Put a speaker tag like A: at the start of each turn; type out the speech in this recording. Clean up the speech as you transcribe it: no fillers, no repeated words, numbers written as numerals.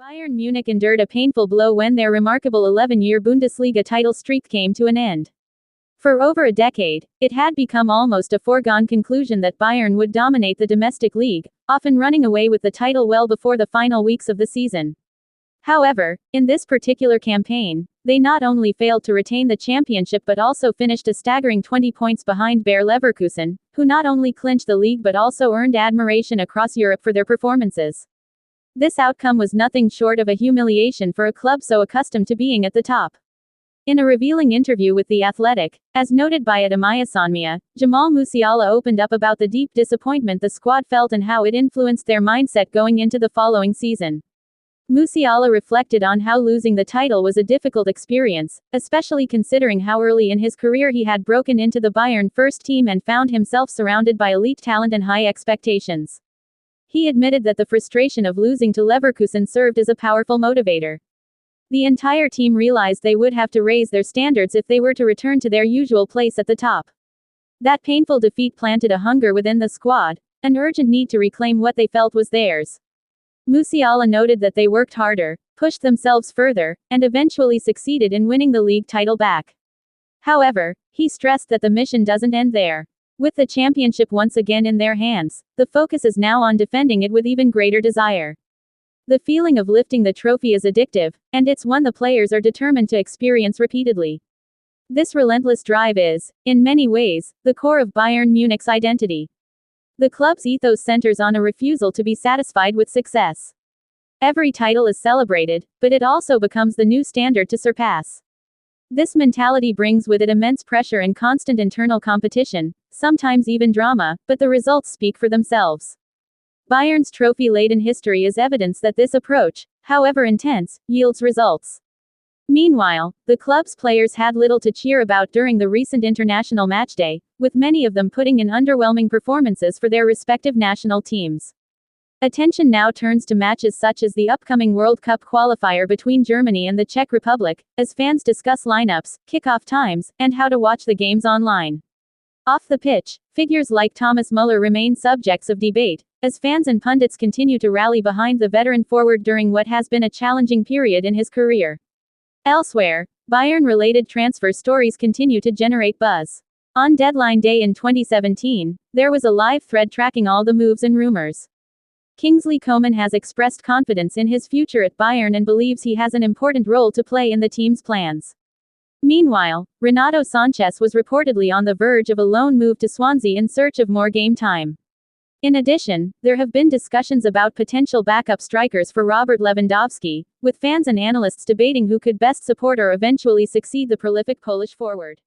A: Bayern Munich endured a painful blow when their remarkable 11-year Bundesliga title streak came to an end. For over a decade, it had become almost a foregone conclusion that Bayern would dominate the domestic league, often running away with the title well before the final weeks of the season. However, in this particular campaign, they not only failed to retain the championship but also finished a staggering 20 points behind Bayer Leverkusen, who not only clinched the league but also earned admiration across Europe for their performances. This outcome was nothing short of a humiliation for a club so accustomed to being at the top. In a revealing interview with The Athletic, as noted by Adamaya Sonmia, Jamal Musiala opened up about the deep disappointment the squad felt and how it influenced their mindset going into the following season. Musiala reflected on how losing the title was a difficult experience, especially considering how early in his career he had broken into the Bayern first team and found himself surrounded by elite talent and high expectations. He admitted that the frustration of losing to Leverkusen served as a powerful motivator. The entire team realized they would have to raise their standards if they were to return to their usual place at the top. That painful defeat planted a hunger within the squad, an urgent need to reclaim what they felt was theirs. Musiala noted that they worked harder, pushed themselves further, and eventually succeeded in winning the league title back. However, he stressed that the mission doesn't end there. With the championship once again in their hands, the focus is now on defending it with even greater desire. The feeling of lifting the trophy is addictive, and it's one the players are determined to experience repeatedly. This relentless drive is, in many ways, the core of Bayern Munich's identity. The club's ethos centers on a refusal to be satisfied with success. Every title is celebrated, but it also becomes the new standard to surpass. This mentality brings with it immense pressure and constant internal competition, sometimes even drama, but the results speak for themselves. Bayern's trophy-laden history is evidence that this approach, however intense, yields results. Meanwhile, the club's players had little to cheer about during the recent international matchday, with many of them putting in underwhelming performances for their respective national teams. Attention now turns to matches such as the upcoming World Cup qualifier between Germany and the Czech Republic, as fans discuss lineups, kickoff times, and how to watch the games online. Off the pitch, figures like Thomas Müller remain subjects of debate, as fans and pundits continue to rally behind the veteran forward during what has been a challenging period in his career. Elsewhere, Bayern-related transfer stories continue to generate buzz. On deadline day in 2017, there was a live thread tracking all the moves and rumors. Kingsley Coman has expressed confidence in his future at Bayern and believes he has an important role to play in the team's plans. Meanwhile, Renato Sanches was reportedly on the verge of a loan move to Swansea in search of more game time. In addition, there have been discussions about potential backup strikers for Robert Lewandowski, with fans and analysts debating who could best support or eventually succeed the prolific Polish forward.